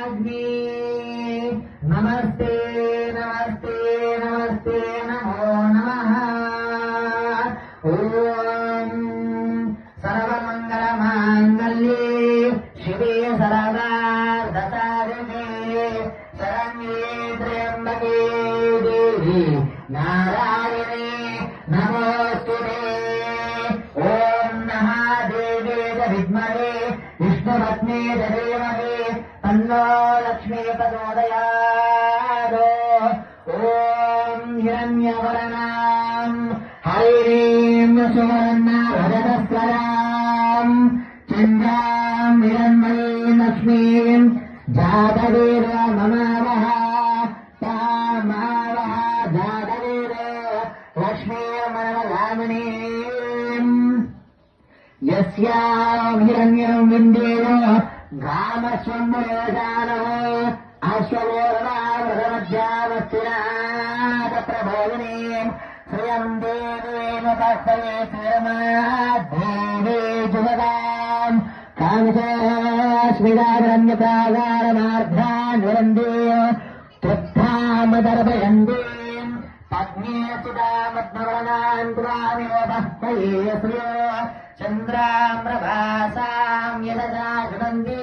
महाराज्ञी नमस्ते नमस्ते नमस्ते नमो नमः। ओम सर्वमंगलमांगल्ये शिवे सर्वार्थसाधिके शरण्ये त्र्यंबके देवी नारायणे नमोस्तुते। ओम महादेवे च विद्महे विष्णुपत्नी च धीमहि तन्नो लक्ष्मी प्रचोदयात्। ओम हिरण्यवर्णां हरिं सुवर्णाभरणस्वरां चन्द्रां हिरण्मयीं लक्ष्मीं जातवेद ममावः तामावः जातवेद लक्ष्मीर्मनवगामिनीम्। यस्यां हिरण्यं विन्देन गामस्वम्बरोजानः अश्वमोर्वावृतमध्यामस्थिरा तत्रभोगिनीम् श्रियं देवेन तस्मै श्रीरमादेवी जुगदाम् कामितस्मिदारण्यप्रागारमार्धान्वरन्दे तृप्तामदर्पयन्दीम् पत्नी सुदामद्मवर्णान् त्वामिवोपः श्रियो चन्द्रां प्रभासां यशसा जुनन्दे